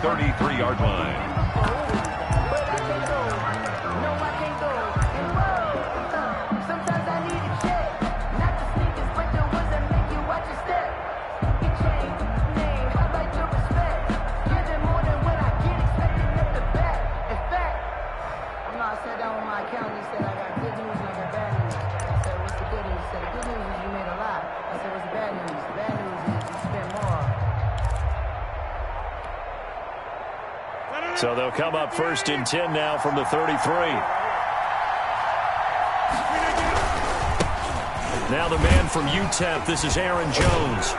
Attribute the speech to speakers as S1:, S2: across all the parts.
S1: 33-yard line.
S2: So they'll come up 1st and 10 now from the 33. Now the man from UTEP, this is Aaron Jones.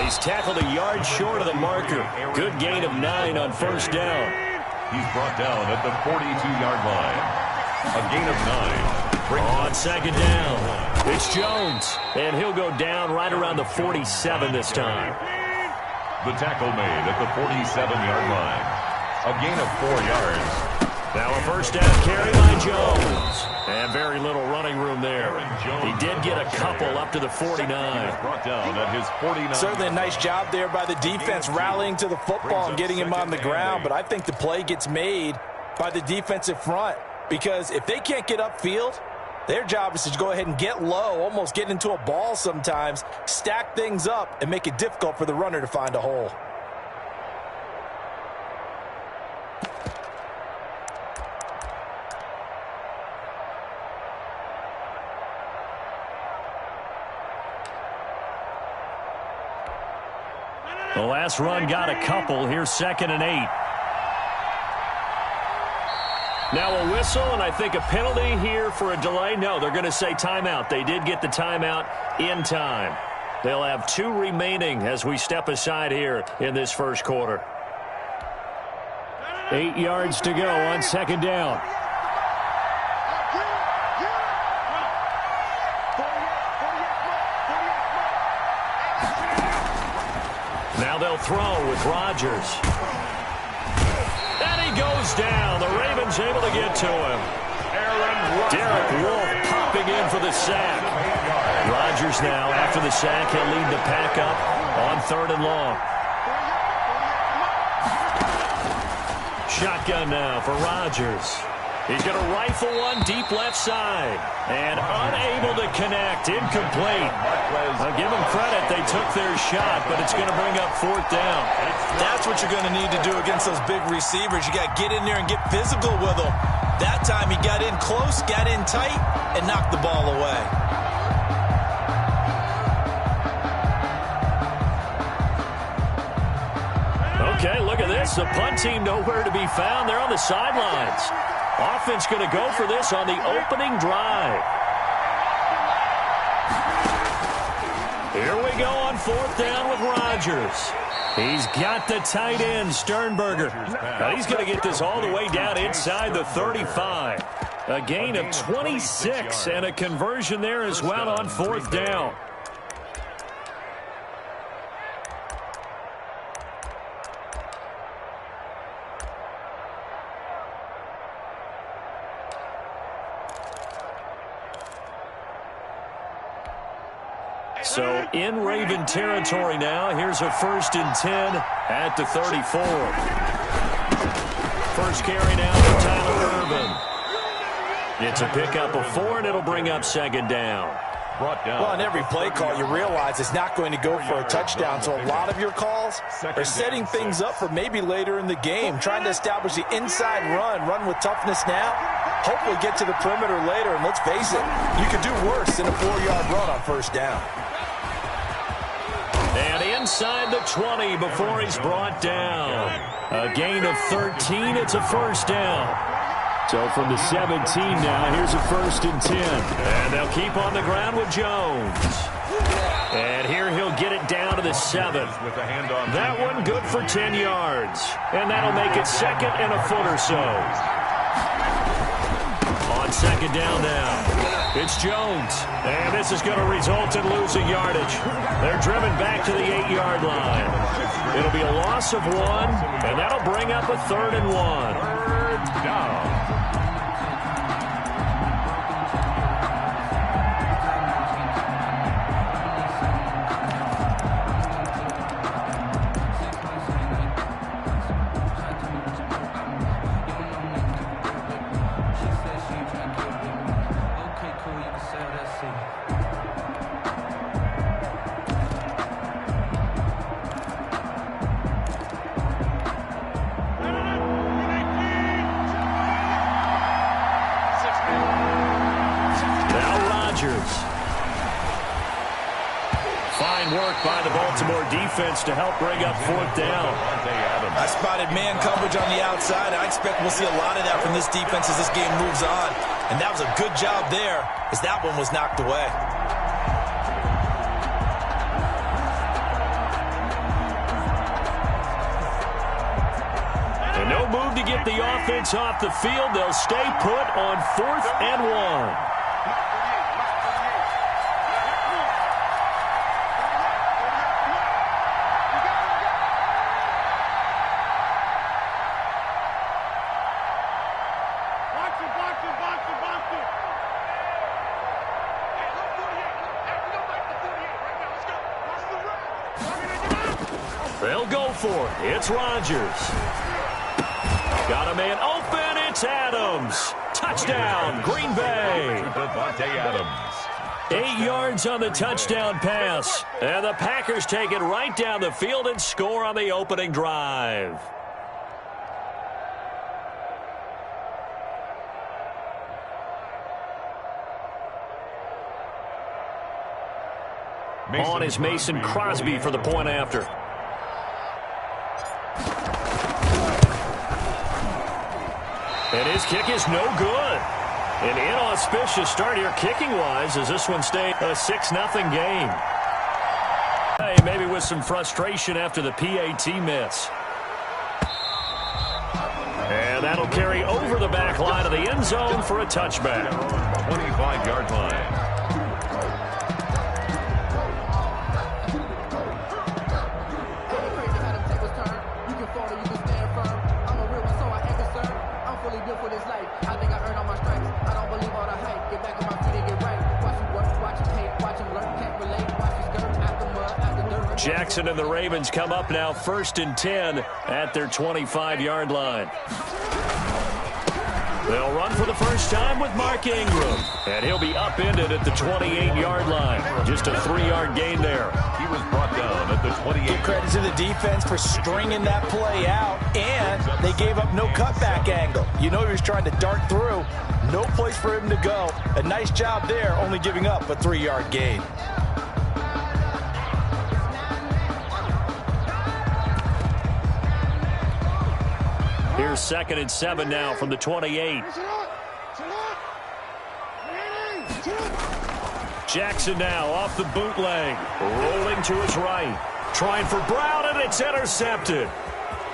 S2: He's tackled a yard short of the marker. Good gain of 9 on 1st down.
S1: He's brought down at the 42-yard line. A gain of 9.
S2: On 2nd down, it's Jones. And he'll go down right around the 47 this time.
S1: The tackle made at the 47-yard line. A gain of 4 yards.
S2: Now a 1st down carry by Jones. And very little running room there. He did get a couple up to the 49.
S1: Brought down at his 49.
S3: Certainly a nice job there by the defense rallying to the football and getting him on the ground. But I think the play gets made by the defensive front. Because if they can't get upfield, their job is to go ahead and get low, almost get into a ball sometimes, stack things up, and make it difficult for the runner to find a hole.
S2: The last run got a couple. Here's 2nd and 8. Now a whistle, and I think a penalty here for a delay. No, they're going to say timeout. They did get the timeout in time. They'll have 2 remaining as we step aside here in this 1st quarter. 8 yards to go on 2nd down. Now they'll throw with Rodgers. And he goes down. The Ravens able to get to him. Derek Wolfe popping in for the sack. Rodgers now, after the sack, he'll lead the pack up on 3rd and long. Shotgun now for Rodgers. He's going to rifle one deep left side. And unable to connect. Incomplete. I'll give them credit. They took their shot, but it's going to bring up 4th down.
S3: That's what you're going to need to do against those big receivers. You got to get in there and get physical with them. That time he got in close, got in tight, and knocked the ball away.
S2: Okay, look at this. The punt team nowhere to be found. They're on the sidelines. Offense going to go for this on the opening drive. Here we go on 4th down with Rodgers. He's got the tight end, Sternberger. Now he's going to get this all the way down inside the 35. A gain of 26 and a conversion there as well on 4th down. So in Raven territory now. Here's a 1st and 10 at the 34. First carry now for Tyler Irvin. It's a pickup of 4, and it'll bring up 2nd down.
S3: Well, on every play call, you realize it's not going to go for a touchdown. So a lot of your calls are setting things up for maybe later in the game, trying to establish the inside run with toughness now. Hopefully get to the perimeter later, and let's face it, you could do worse than a 4-yard run on 1st down.
S2: And inside the 20 before he's brought down. A gain of 13. It's a 1st down. So from the 17 now, here's a 1st and 10. And they'll keep on the ground with Jones. And here he'll get it down to the 7. That one good for 10 yards. And that'll make it 2nd and a foot or so. On 2nd down now. It's Jones, and this is going to result in losing yardage. They're driven back to the 8-yard line. It'll be a loss of 1, and that'll bring up a 3rd and 1. 3rd down. by the Baltimore defense to help bring up fourth down.
S3: I spotted man coverage on the outside. I expect we'll see a lot of that from this defense as this game moves on. And that was a good job there as that one was knocked away.
S2: And no move to get the offense off the field. They'll stay put on 4th and 1. They'll go for it. It's Rodgers. Got a man open. It's Adams. Touchdown, Green Bay. 8 yards on the touchdown pass. And the Packers take it right down the field and score on the opening drive. On is Mason Crosby for the point after. And his kick is no good. An inauspicious start here kicking-wise as this one stayed a 6-0 game. Hey, maybe with some frustration after the PAT miss. And that'll carry over the back line of the end zone for a touchback.
S1: 25-yard line.
S2: Jackson and the Ravens come up now 1st and 10 at their 25-yard line. They'll run for the first time with Mark Ingram. And he'll be upended at the 28-yard line. Just a 3-yard gain there.
S1: He was brought down at the 28.
S3: Give credit to the defense for stringing that play out, and they gave up no cutback angle. You know he was trying to dart through. No place for him to go. A nice job there, only giving up a 3-yard gain.
S2: Here's 2nd and 7 now from the 28. Jackson now off the bootleg. Rolling to his right. Trying for Brown, and it's intercepted.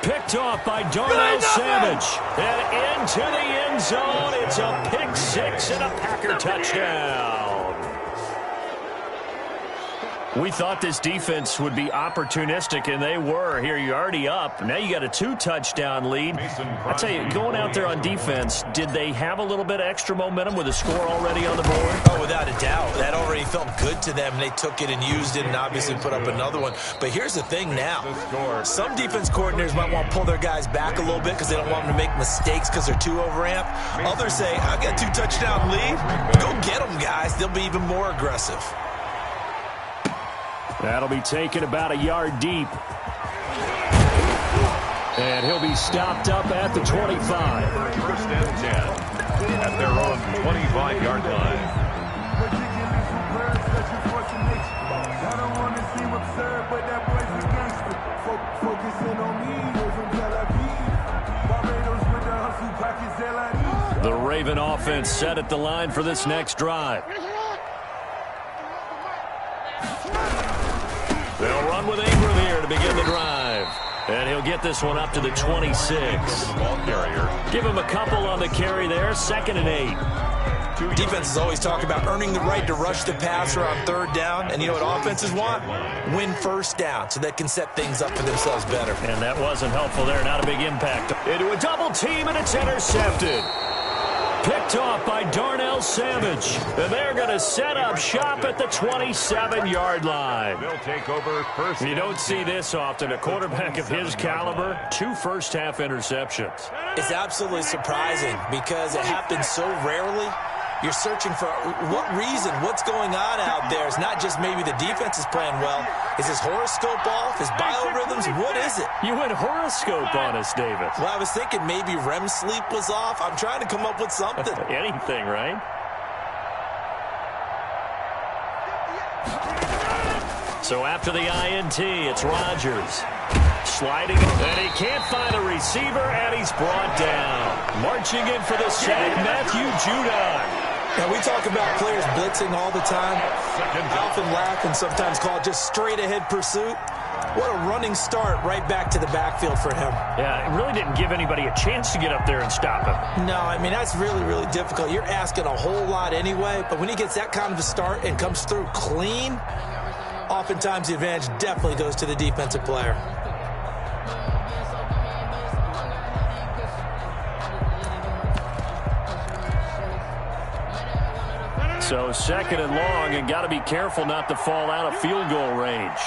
S2: Picked off by Darnell Savage. And into the end zone. It's a pick six and a Packer touchdown. We thought this defense would be opportunistic, and they were. Here, you're already up. Now you got a 2-touchdown lead. I tell you, going out there on defense, did they have a little bit of extra momentum with a score already on the board?
S3: Oh, without a doubt. That already felt good to them. They took it and used it and obviously put up another one. But here's the thing now. Some defense coordinators might want to pull their guys back a little bit because they don't want them to make mistakes because they're too overamped. Others say, I got a 2-touchdown lead. Go get them, guys. They'll be even more aggressive.
S2: That'll be taken about a yard deep. And he'll be stopped up at the 25.
S1: 1st and 10 at their own 25-yard line.
S2: The Raven offense set at the line for this next drive. They'll run with Ingram here to begin the drive. And he'll get this one up to the 26. Give him a couple on the carry there. 2nd and 8.
S3: Defenses always talk about earning the right to rush the passer on 3rd down. And you know what offenses want? Win 1st down so they can set things up for themselves better.
S2: And that wasn't helpful there. Not a big impact. Into a double team, and it's intercepted. Picked off by Darnell Savage. And they're going to set up shop at the 27-yard line.
S1: They'll take over first.
S2: You don't see this often. A quarterback of his caliber, 2 first-half interceptions.
S3: It's absolutely surprising because it happens so rarely. You're searching for what reason, what's going on out there. It's not just maybe the defense is playing well. Is his horoscope off? His biorhythms? What is it?
S2: You went horoscope on us, David.
S3: Well, I was thinking maybe REM sleep was off. I'm trying to come up with something.
S2: Anything, right? So after the INT, it's Rodgers. Sliding, and he can't find a receiver, and he's brought down. Marching in for the sack, Matthew Judon.
S3: Now, we talk about players blitzing all the time. I often laugh and sometimes call it just straight-ahead pursuit. What a running start right back to the backfield for him.
S2: Yeah, it really didn't give anybody a chance to get up there and stop him.
S3: No, I mean, that's really, really difficult. You're asking a whole lot anyway, but when he gets that kind of a start and comes through clean, oftentimes the advantage definitely goes to the defensive player.
S2: So second and long, and got to be careful not to fall out of field goal range.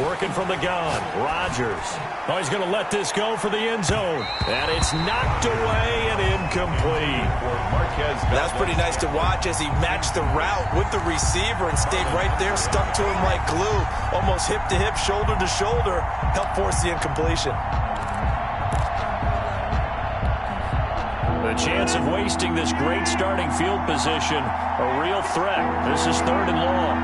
S2: Working from the gun, Rodgers. Oh, he's going to let this go for the end zone. And it's knocked away and incomplete.
S3: That's pretty nice to watch as he matched the route with the receiver and stayed right there, stuck to him like glue, almost hip to hip, shoulder to shoulder, helped force the incompletion.
S2: The chance of wasting this great starting field position, a real threat. This is third and long.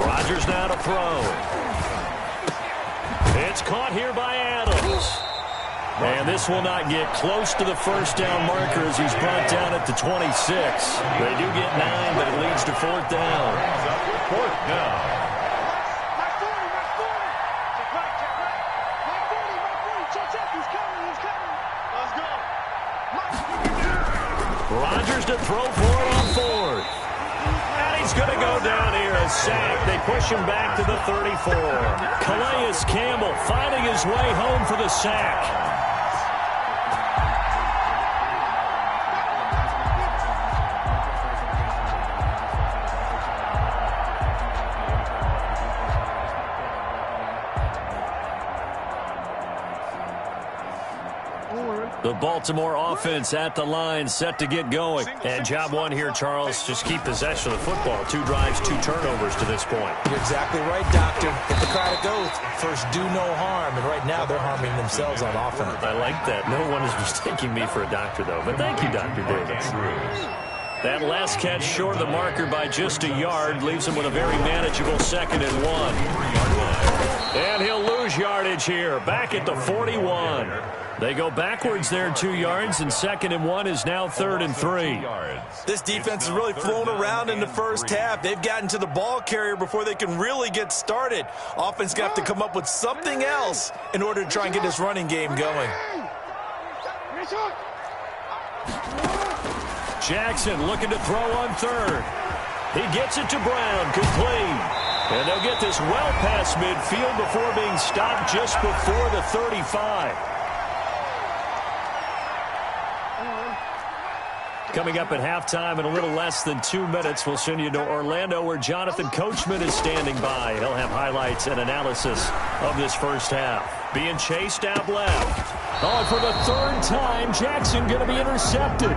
S2: Rodgers now to throw. It's caught here by Adams. And this will not get close to the first down marker as he's brought down at the 26. They do get 9, but it leads to fourth down.
S1: Fourth down.
S2: Rodgers to throw for it on fourth. And he's going to go down here, a sack. They push him back to the 34. Calais Campbell finding his way home for the sack. The Baltimore offense at the line, set to get going. And job one here, Charles, just keep possession of the football. 2 drives, 2 turnovers to this point.
S3: You're exactly right, Doctor. Hit the crowd of goats. First, do no harm. And right now, they're harming themselves on offense.
S2: I like that. No one is mistaking me for a doctor, though. But thank you, Dr. Davis. That last catch short of the marker by just a yard leaves him with a very manageable second and 1. And he'll lose yardage here. Back at the 41. They go backwards there 2 yards, and second and 1 is now third and 3.
S3: This defense has really flown around in the first half. They've gotten to the ball carrier before they can really get started. Offense got to come up with something else in order to try and get this running game going.
S2: Jackson looking to throw on third. He gets it to Brown, complete. And they'll get this well past midfield before being stopped just before the 35. Coming up at halftime in a little less than 2 minutes, we'll send you to Orlando where Jonathan Coachman is standing by. He'll have highlights and analysis of this first half. Being chased out left. Oh, for the third time, Jackson going to be intercepted.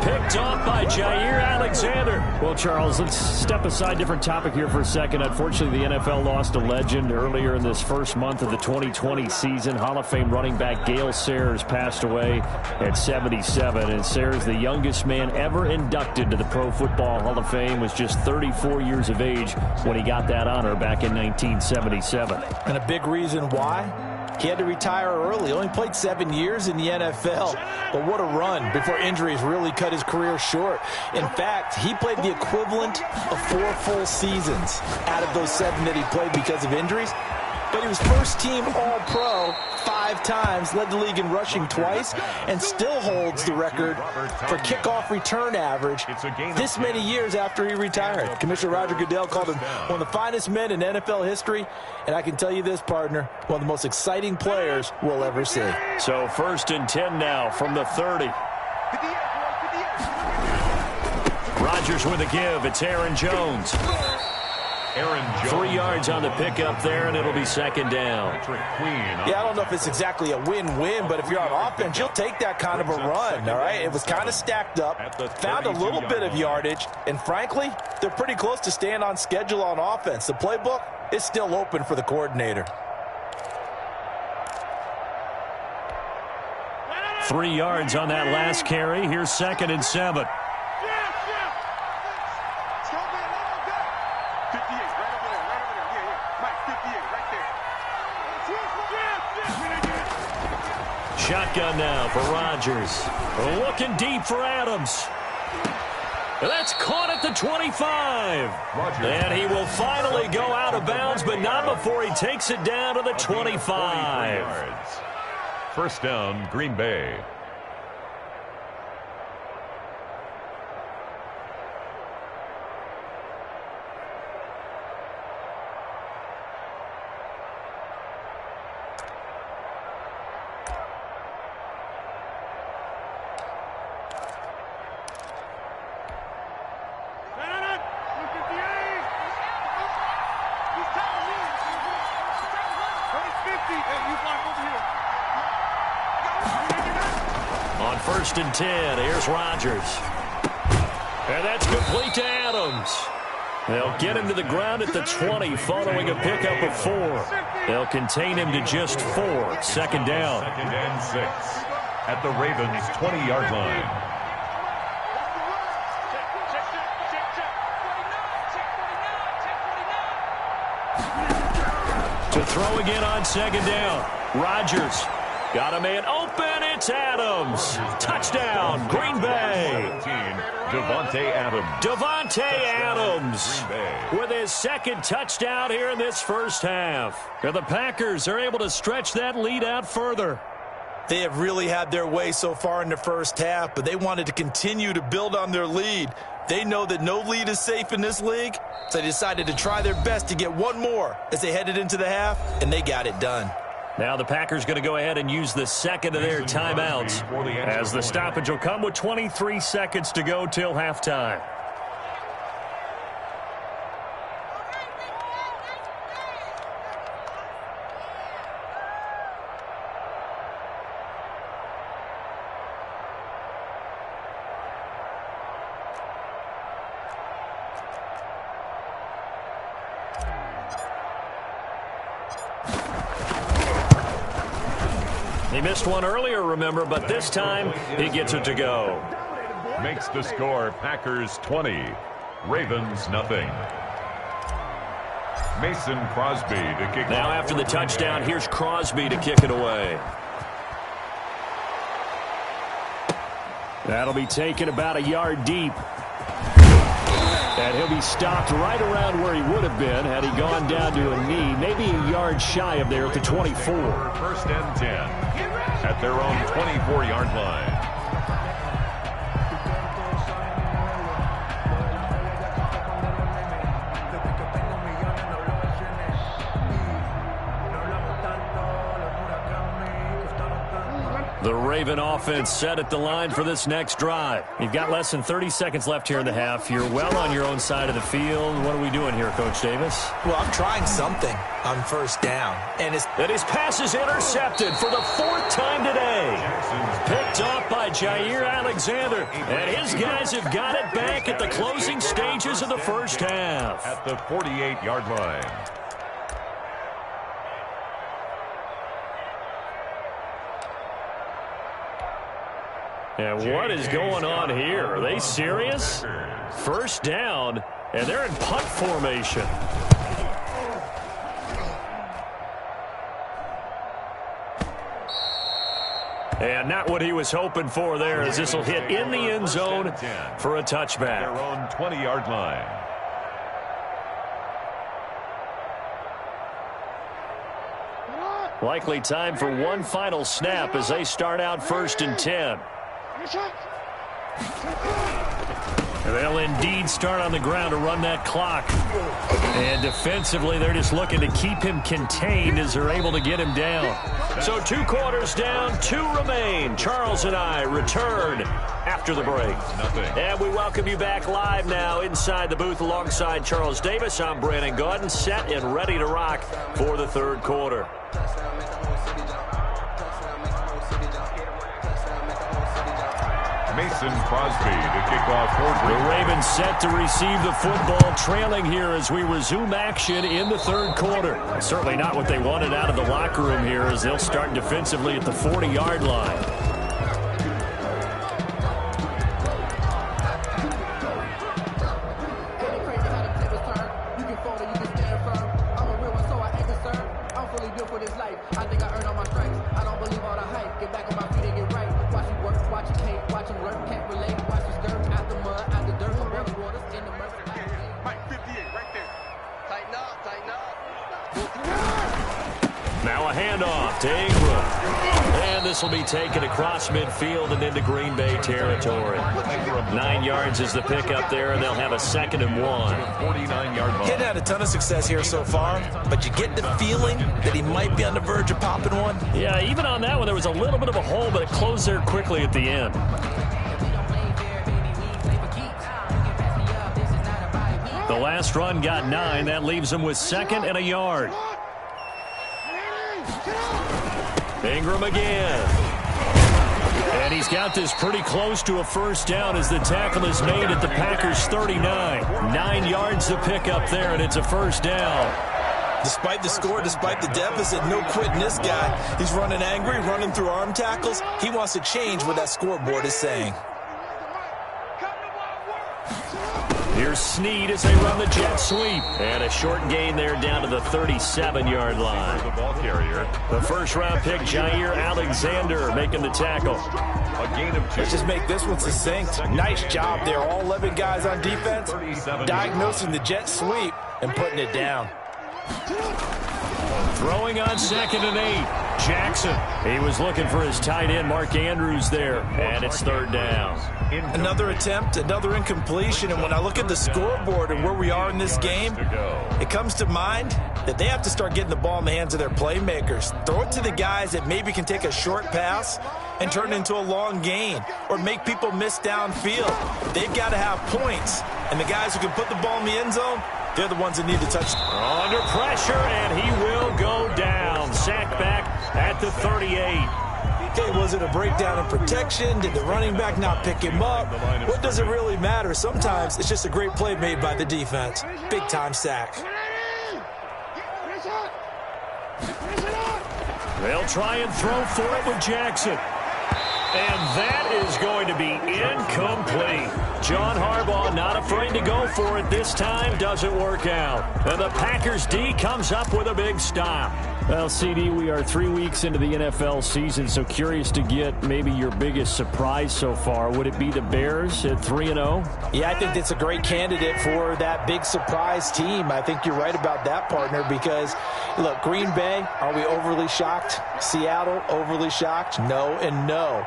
S2: Picked off by Jair Alexander. Well, Charles, let's step aside different topic here for a second. Unfortunately, the NFL lost a legend earlier in this first month of the 2020 season. Hall of Fame running back Gale Sayers passed away at 77. And Sayers, the youngest man ever inducted to the Pro Football Hall of Fame, was just 34 years of age when he got that honor back in 1977.
S3: And a big reason why? He had to retire early. Only played 7 years in the NFL. But what a run before injuries really cut his career short. In fact, he played the equivalent of 4 full seasons out of those 7 that he played because of injuries. But he was first-team All-Pro 5 times, led the league in rushing twice, and still holds the record for kickoff return average this many years after he retired. Commissioner Roger Goodell called him one of the finest men in NFL history, and I can tell you this, partner, one of the most exciting players we'll ever see.
S2: So first and 10 now from the 30. Rodgers with a give. It's Aaron Jones. 3 yards on the pickup there, and it'll be second down.
S3: Yeah, I don't know if it's exactly a win-win, but if you're on offense, you'll take that kind of a run, all right? It was kind of stacked up, found a little bit of yardage, and frankly, they're pretty close to staying on schedule on offense. The playbook is still open for the coordinator.
S2: 3 yards on that last carry. Here's 2nd and 7. Shotgun now for Rodgers. Looking deep for Adams. That's caught at the 25. And he will finally go out of bounds, but not before he takes it down to the 25.
S1: First down, Green Bay.
S2: On 1st and 10, here's Rodgers. And that's complete to Adams. They'll get him to the ground at the 20 following a pickup of 4. They'll contain him to just 4. 2nd down.
S1: 2nd and 6 at the Ravens' 20-yard line.
S2: To throw again on 2nd down. Rodgers got a man open. It's Adams. Touchdown, Green Bay.
S1: Davante
S2: Adams with his 2nd touchdown here in this first half. And the Packers are able to stretch that lead out further.
S3: They have really had their way so far in the first half, but they wanted to continue to build on their lead. They know that no lead is safe in this league, so they decided to try their best to get one more as they headed into the half, and they got it done.
S2: Now the Packers going to go ahead and use the 2nd of their timeouts, as the stoppage will come with 23 seconds to go till halftime. He missed one earlier, remember, but this time he gets it to go.
S1: Makes the score Packers 20, Ravens nothing. Mason Crosby to kick.
S2: Now after the touchdown, here's Crosby to kick it away. That'll be taken about a yard deep. And he'll be stopped right around where he would have been had he gone down to a knee, maybe a yard shy of there at the 24.
S1: 1st and 10 at their own 24-yard line.
S2: The Raven offense set at the line for this next drive. You've got less than 30 seconds left here in the half. You're well on your own side of the field. What are we doing here, Coach Davis?
S3: Well, I'm trying something on 1st down. And his
S2: pass is intercepted for the 4th time today. Picked off by Jair Alexander. And his guys have got it back at the closing stages of the first half.
S1: At the 48-yard line.
S2: And what is going on here? Are they serious? 1st down, and they're in punt formation. And not what he was hoping for there, as this will hit in the end zone for a touchback.
S1: Their own 20-yard line.
S2: Likely time for one final snap as they start out 1st and 10. They'll indeed start on the ground to run that clock. And defensively, they're just looking to keep him contained as they're able to get him down. So 2 quarters down, 2 remain. Charles and I return after the break. And we welcome you back live now inside the booth alongside Charles Davis. I'm Brandon Gaudin, set and ready to rock for the 3rd quarter.
S1: Mason Crosby to kick off for
S2: the Ravens set to receive the football, trailing here as we resume action in the 3rd quarter. Certainly not what they wanted out of the locker room here as they'll start defensively at the 40-yard line. handoff to Ingram. And this will be taken across midfield and into Green Bay territory. 9 yards is the pickup there, and they'll have a 2nd and 1.
S1: 49-yard line.
S3: He hadn't had a ton of success here so far, but you get the feeling that he might be on the verge of popping one.
S2: Yeah, even on that one, there was a little bit of a hole, but it closed there quickly at the end. The last run got 9. That leaves him with 2nd and a yard. Ingram again. And he's got this pretty close to a first down as the tackle is made at the Packers' 39. 9 yards to pick up there, and it's a first down.
S3: Despite the score, despite the deficit, no quitting this guy. He's running angry, running through arm tackles. He wants to change what that scoreboard is saying.
S2: Here's Snead as they run the jet sweep. And a short gain there down to the 37-yard line.
S1: The ball carrier.
S2: The first-round pick, Jair Alexander, making the tackle.
S1: A gain of 2.
S3: Let's just make this one succinct. Nice job there. All 11 guys on defense, diagnosing the jet sweep and putting it down.
S2: Throwing on 2nd and 8. Jackson. He was looking for his tight end, Mark Andrews, there. And it's 3rd down.
S3: Another attempt, another incompletion. And when I look at the scoreboard and where we are in this game, it comes to mind that they have to start getting the ball in the hands of their playmakers. Throw it to the guys that maybe can take a short pass and turn it into a long gain or make people miss downfield. They've got to have points. And the guys who can put the ball in the end zone, they're the ones that need to touch.
S2: Under pressure, and he will go down. Sacked back at the 38.
S3: Okay, was it a breakdown in protection? Did the running back not pick him up? What does it really matter? Sometimes it's just a great play made by the defense. Big-time sack.
S2: They'll try and throw for it with Jackson. And that is going to be incomplete. John Harbaugh not afraid to go for it this time. Doesn't work out. And the Packers D comes up with a big stop. Well, CD, we are 3 weeks into the NFL season, so curious to get maybe your biggest surprise so far. Would it be the Bears at 3-0?
S3: Yeah, I think that's a great candidate for that big surprise team. I think you're right about that, partner, because, look, Green Bay, are we overly shocked? Seattle, overly shocked? No and no.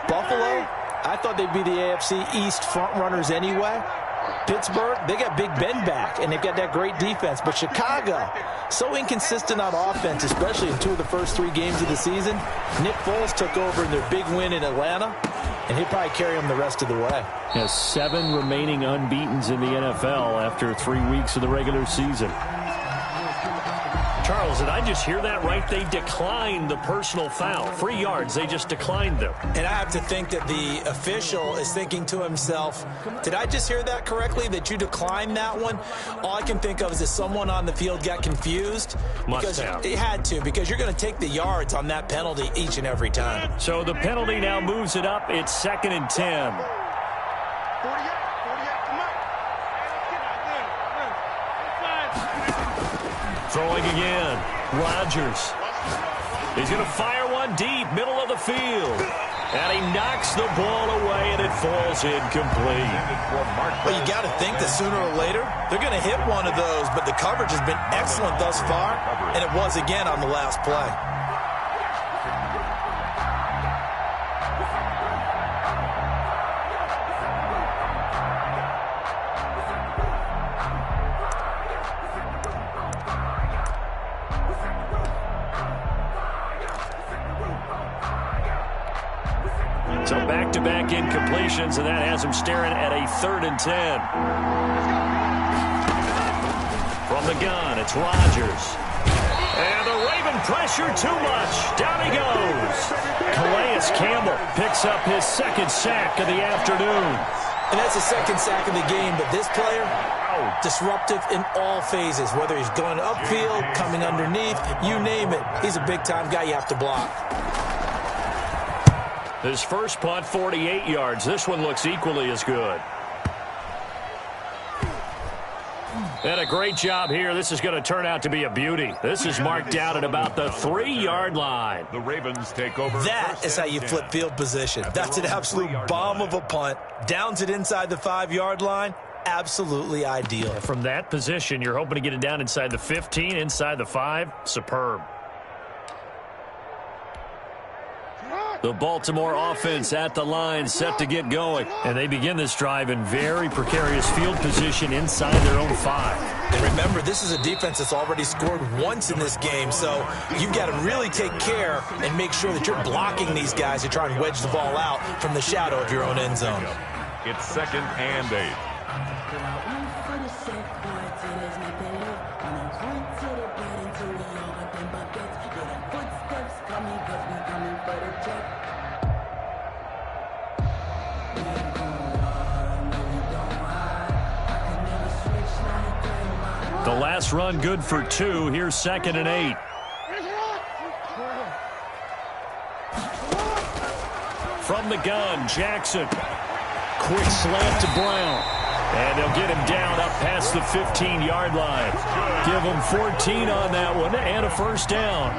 S3: Buffalo, I thought they'd be the AFC East front runners anyway. Pittsburgh, they got Big Ben back, and they've got that great defense. But Chicago, so inconsistent on offense, especially in 2 of the first 3 games of the season. Nick Foles took over in their big win in Atlanta, and he'll probably carry them the rest of the way.
S2: Has 7 remaining unbeatens in the NFL after 3 weeks of the regular season. Charles, did I just hear that right? They declined the personal foul. 3 yards, they just declined them.
S3: And I have to think that the official is thinking to himself, did I just hear that correctly, that you declined that one? All I can think of is that someone on the field got confused.
S2: Must have.
S3: It had to, because you're going to take the yards on that penalty each and every time.
S2: So the penalty now moves it up. It's 2nd and 10. Throwing again. Rodgers. He's going to fire one deep, middle of the field. And he knocks the ball away, and it falls incomplete.
S3: Well, you got to think that sooner or later, they're going to hit one of those, but the coverage has been excellent thus far, and it was again on the last play.
S2: So back-to-back incompletions, and that has him staring at a 3rd and 10. From the gun, it's Rodgers. And the Raven pressure too much. Down he goes. Calais Campbell picks up his 2nd sack of the afternoon.
S3: And that's the 2nd sack of the game, but this player, disruptive in all phases, whether he's going upfield, coming underneath, you name it. He's a big-time guy you have to block.
S2: His first punt, 48 yards. This one looks equally as good. And a great job here. This is going to turn out to be a beauty. This is marked out at about the 3-yard line.
S1: The Ravens take over.
S3: That is how you flip field position. That's an absolute bomb of a punt. Downs it inside the 5-yard line. Absolutely ideal.
S2: From that position, you're hoping to get it down inside the 15, inside the 5. Superb. The Baltimore offense at the line, set to get going. And they begin this drive in very precarious field position inside their own 5.
S3: And remember, this is a defense that's already scored once in this game, so you've got to really take care and make sure that you're blocking these guys to try and wedge the ball out from the shadow of your own end zone.
S1: It's 2nd and 8.
S2: The last run good for 2. Here's 2nd and 8. From the gun, Jackson. Quick slant to Brown. And they'll get him down up past the 15-yard line. Give him 14 on that one and a first down.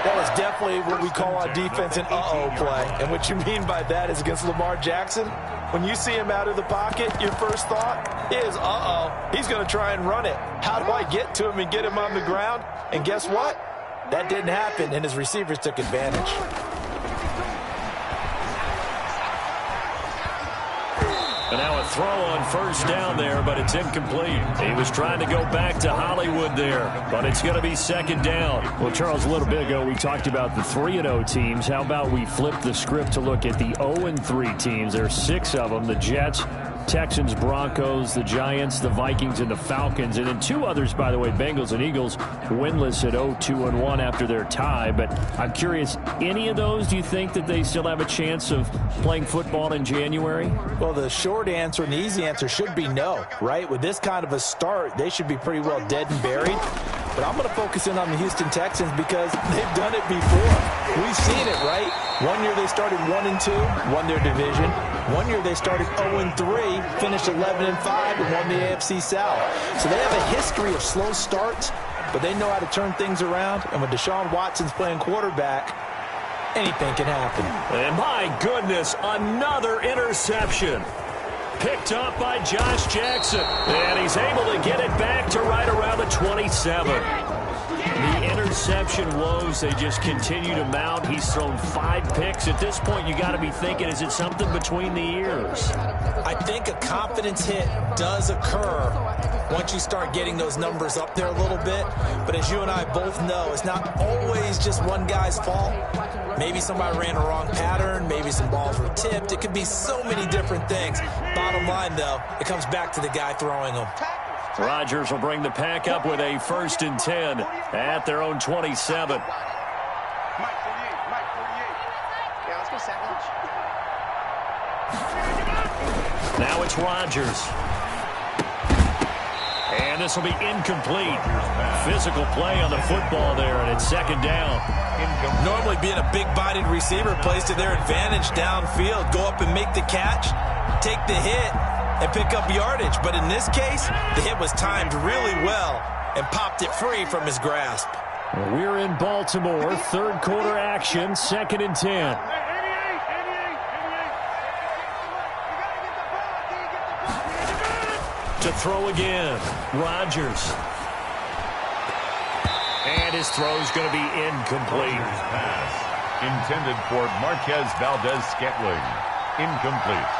S3: That was definitely what we call on defense an uh-oh play. And what you mean by that is against Lamar Jackson, when you see him out of the pocket, your first thought is, uh-oh, he's going to try and run it. How do I get to him and get him on the ground? And guess what? That didn't happen, and his receivers took advantage.
S2: And now a throw on first down there, but it's incomplete. He was trying to go back to Hollywood there, but it's going to be 2nd down.
S4: Well, Charles, a little bit ago we talked about the 3-0 teams. How about we flip the script to look at the 0-3 teams? There's 6 of them. The Jets, Texans, Broncos, the Giants, the Vikings, and the Falcons. And then 2 others, by the way, Bengals and Eagles, winless at 0-2-1 after their tie. But I'm curious, any of those, do you think that they still have a chance of playing football in January?
S3: Well, the short answer and the easy answer should be no, right? With this kind of a start, they should be pretty well dead and buried. But I'm going to focus in on the Houston Texans because they've done it before. We've seen it, right? One year they started 1-2, won their division. One year they started 0-3, finished 11-5, and won the AFC South. So they have a history of slow starts, but they know how to turn things around. And when Deshaun Watson's playing quarterback, anything can happen.
S2: And my goodness, another interception. Picked up by Josh Jackson. And he's able to get it back to right around the 27. The interception woes, they just continue to mount. He's thrown 5 picks. At this point, you got to be thinking, is it something between the ears?
S3: I think a confidence hit does occur once you start getting those numbers up there a little bit. But as you and I both know, it's not always just one guy's fault. Maybe somebody ran a wrong pattern. Maybe some balls were tipped. It could be so many different things. Bottom line, though, it comes back to the guy throwing them.
S2: Rodgers will bring the pack up with a 1st and 10 at their own 27. Now it's Rodgers. And this will be incomplete. Physical play on the football there, and it's 2nd down.
S3: Normally being a big-bodied receiver plays to their advantage downfield. Go up and make the catch, take the hit, and pick up yardage. But in this case, the hit was timed really well and popped it free from his grasp.
S2: We're in Baltimore, 3rd quarter action, 2nd and 10. To throw again, Rodgers. And his throw's going to be incomplete.
S1: Pass intended for Marquez Valdez-Scantling. Incomplete.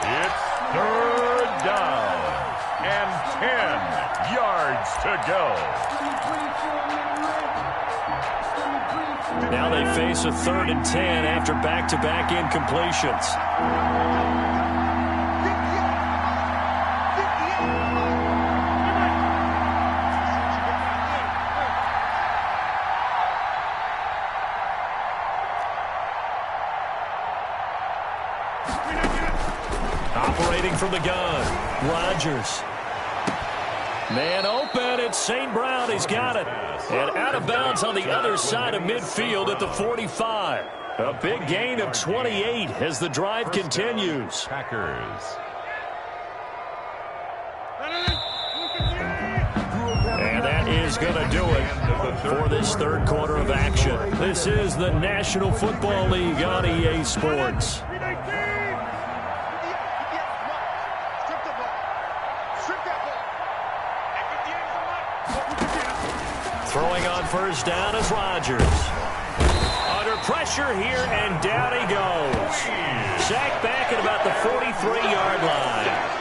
S1: It's 3rd down and 10 yards to go.
S2: Now they face a 3rd and 10 after back-to-back incompletions. Operating from the gun, Rodgers. Man open, it's St. Brown, he's got it. And out of bounds on the other side of midfield at the 45. A big gain of 28 as the drive continues.
S1: Packers.
S2: And that is going to do it for this 3rd quarter of action. This is the National Football League on EA Sports. Throwing on first down is Rodgers. Under pressure here, and down he goes. Sacked back at about the 43-yard line.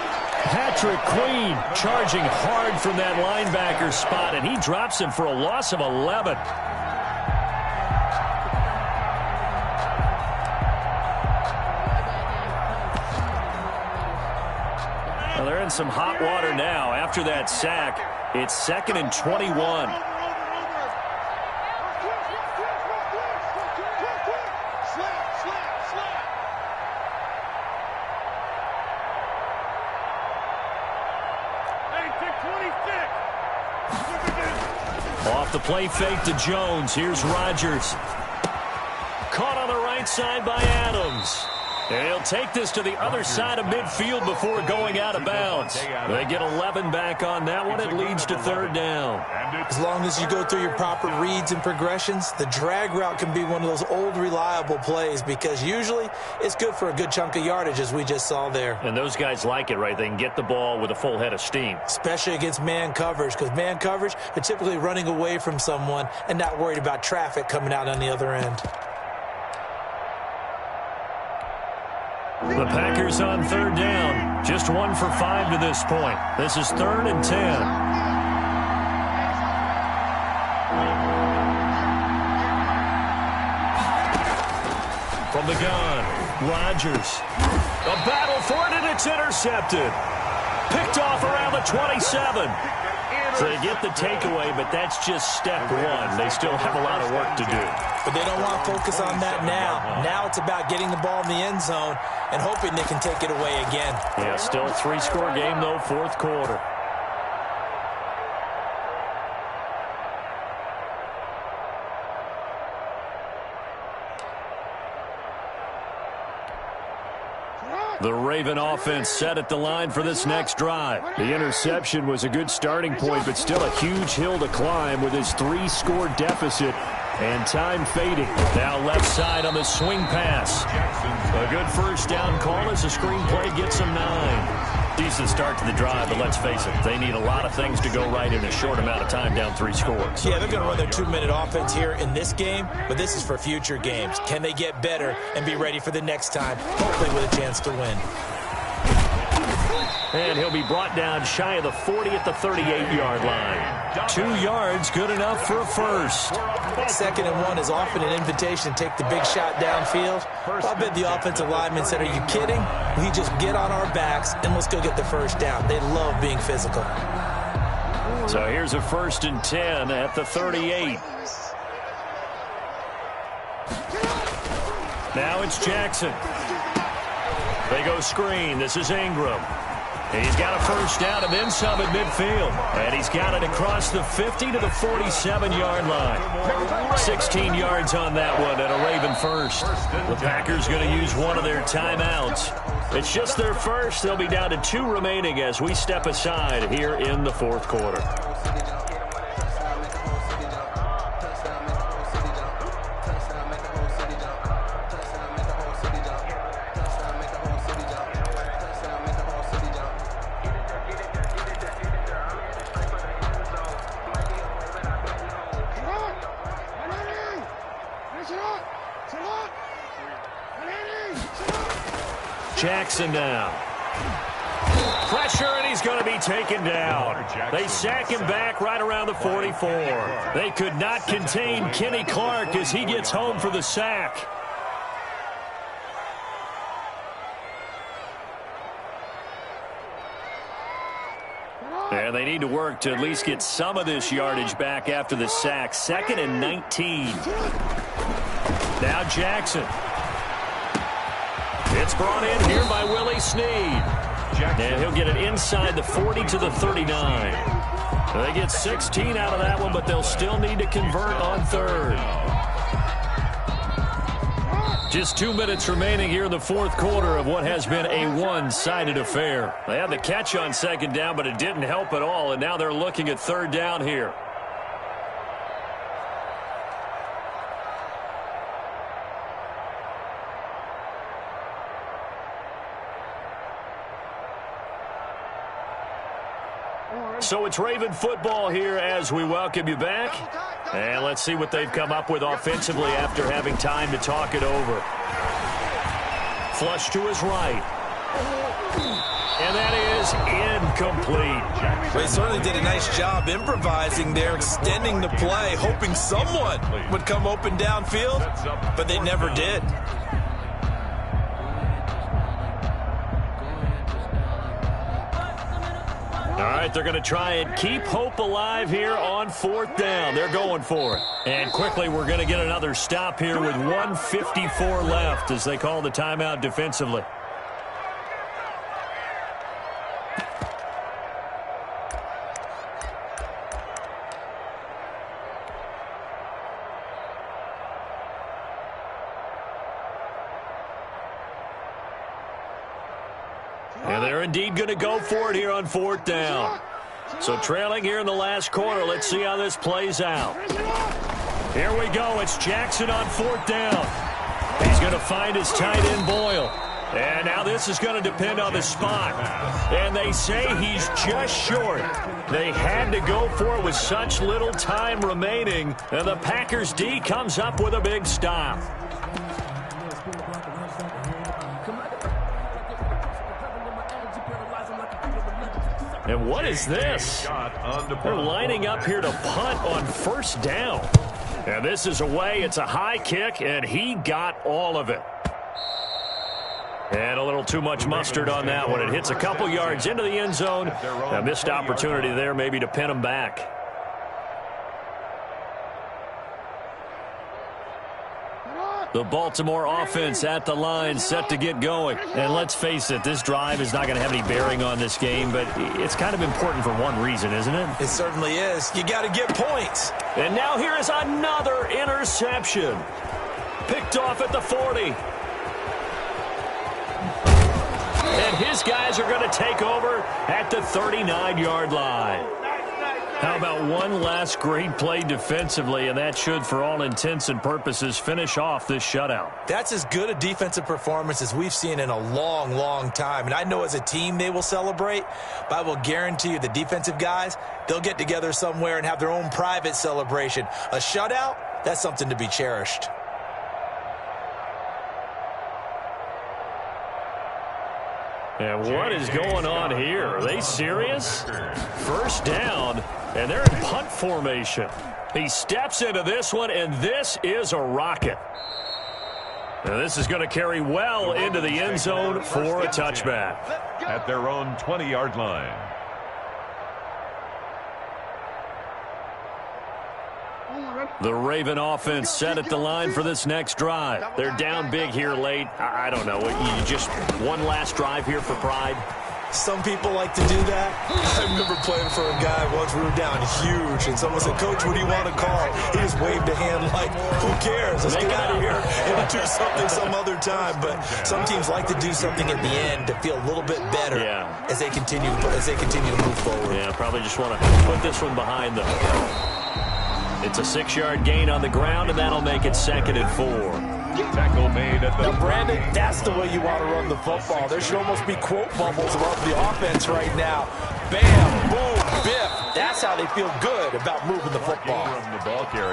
S2: Patrick Queen charging hard from that linebacker spot, and he drops him for a loss of 11. Well, they're in some hot water now. After that sack, it's 2nd and 21. Off the play fake to Jones. Here's Rodgers. Caught on the right side by Adams. And he'll take this to the other side of midfield before going out of bounds. They get 11 back on that one. It leads to 3rd down.
S3: As long as you go through your proper reads and progressions, the drag route can be one of those old reliable plays because usually it's good for a good chunk of yardage, as we just saw there.
S2: And those guys like it, right? They can get the ball with a full head of steam.
S3: Especially against man coverage, because man coverage, they're typically running away from someone and not worried about traffic coming out on the other end.
S2: The Packers on 3rd down. Just 1 for 5 to this point. This is 3rd and 10. From the gun, Rodgers. A battle for it, and it's intercepted. Picked off around the 27. So they get the takeaway, but that's just step 1. They still have a lot of work to do.
S3: But they don't want to focus on that now. Now it's about getting the ball in the end zone and hoping they can take it away again.
S2: Yeah, still a 3-score game, though, 4th quarter. The Raven offense set at the line for this next drive.
S4: The interception was a good starting point, but still a huge hill to climb with his 3-score deficit and time fading.
S2: Now left side on the swing pass. A good first down call as the screenplay gets them 9. Decent start to the drive, but let's face it, they need a lot of things to go right in a short amount of time, down 3 scores.
S3: Yeah, they're going to run their 2-minute offense here in this game, but this is for future games. Can they get better and be ready for the next time, hopefully with a chance to win?
S2: And he'll be brought down shy of the 40 at the 38-yard line. 2 yards, good enough for a first.
S3: 2nd and 1 is often an invitation to take the big shot downfield. I bet the offensive lineman said, are you kidding? We just get on our backs and let's go get the first down. They love being physical.
S2: So here's a 1st and 10 at the 38. Now it's Jackson. They go screen. This is Ingram. He's got a first down and then some at midfield. And he's got it across the 50 to the 47-yard line. 16 yards on that one and a Raven first. The Packers going to use one of their timeouts. It's just their first. They'll be down to 2 remaining as we step aside here in the 4th quarter. Jackson now. Pressure, and he's going to be taken down. They sack him back right around the 44. They could not contain Kenny Clark as he gets home for the sack. And they need to work to at least get some of this yardage back after the sack. 2nd and 19. Now Jackson. It's brought in here by Willie Snead. And he'll get it inside the 40 to the 39. They get 16 out of that one, but they'll still need to convert on 3rd. Just 2 minutes remaining here in the 4th quarter of what has been a one-sided affair. They had the catch on 2nd down, but it didn't help at all, and now they're looking at 3rd down here. So it's Raven football here as we welcome you back. And let's see what they've come up with offensively after having time to talk it over. Flush to his right. And that is incomplete.
S3: They certainly did a nice job improvising there, extending the play, hoping someone would come open downfield, but they never did.
S2: All right, they're going to try and keep hope alive here on 4th down. They're going for it. And quickly, we're going to get another stop here with 1:54 left as they call the timeout defensively. And they're indeed going to go for it here on 4th down. So trailing here in the last quarter. Let's see how this plays out. Here we go. It's Jackson on 4th down. He's going to find his tight end Boyle. And now this is going to depend on the spot. And they say he's just short. They had to go for it with such little time remaining. And the Packers D comes up with a big stop. And what is this? They're lining up here to punt on 1st down. And this is away. It's a high kick, and he got all of it. And a little too much mustard on that one. It hits a couple yards into the end zone. A missed opportunity there maybe to pin him back. The Baltimore offense at the line, set to get going. And let's face it, this drive is not going to have any bearing on this game, but it's kind of important for one reason, isn't it?
S3: It certainly is. You got to get points.
S2: And now here is another interception. Picked off at the 40. And his guys are going to take over at the 39-yard line. How about one last great play defensively, and that should, for all intents and purposes, finish off this shutout.
S3: That's as good a defensive performance as we've seen in a long, long time. And I know as a team they will celebrate, but I will guarantee you the defensive guys, they'll get together somewhere and have their own private celebration. A shutout, that's something to be cherished.
S2: And what is going on here? Are they serious? 1st down, and they're in punt formation. He steps into this one, and this is a rocket. And this is going to carry well into the end zone for a touchback.
S1: At their own 20-yard line.
S2: The Raven offense set at the line for this next drive. They're down big here late. I don't know. You just one last drive here for pride?
S3: Some people like to do that. I remember playing for a guy once. We were down huge, and someone said, "Coach, what do you want to call?" He just waved a hand like, "Who cares? Let's get out of here and do something some other time." But some teams like to do something at the end to feel a little bit better as they continue to move forward.
S2: Yeah, probably just want to put this one behind them. It's a 6-yard gain on the ground, and that'll make it 2nd and 4.
S1: Tackle made at the...
S3: Now, Brandon, that's the way you want to run the football. There should almost be quote bubbles about the offense right now. Bam, boom, biff. That's how they feel good about moving the football.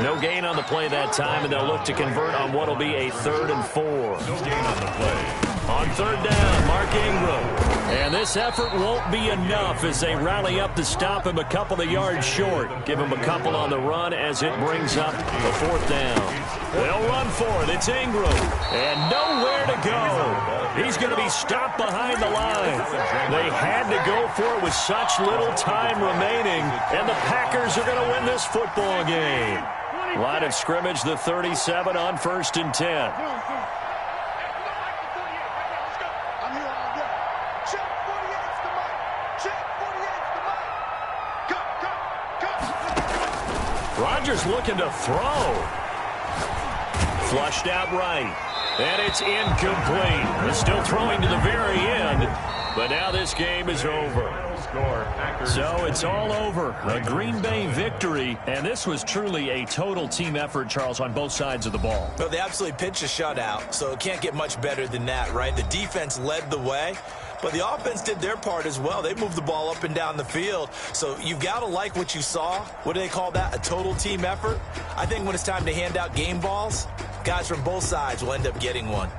S2: No gain on the play that time, and they'll look to convert on what will be a 3rd and 4.
S1: No gain on the play.
S2: On 3rd down, Mark Ingram. And this effort won't be enough as they rally up to stop him a couple of yards short. Give him a couple on the run as it brings up the 4th down. They'll run for it. It's Ingram. And nowhere to go. He's going to be stopped behind the line. They had to go for it with such little time remaining. And the Packers are going to win this football game. Line of scrimmage, the 37 on 1st and 10. Rodgers looking to throw. Flushed out right. And it's incomplete. He's still throwing to the very end. But now this game is over. So it's all over. A Green Bay victory. And this was truly a total team effort, Charles, on both sides of the ball.
S3: Well, they absolutely pitched a shutout, so it can't get much better than that, right? The defense led the way, But the offense did their part as well. They moved the ball up and down the field. So you've got to like what you saw. What do they call that? A total team effort? I think when it's time to hand out game balls, guys from both sides will end up getting one.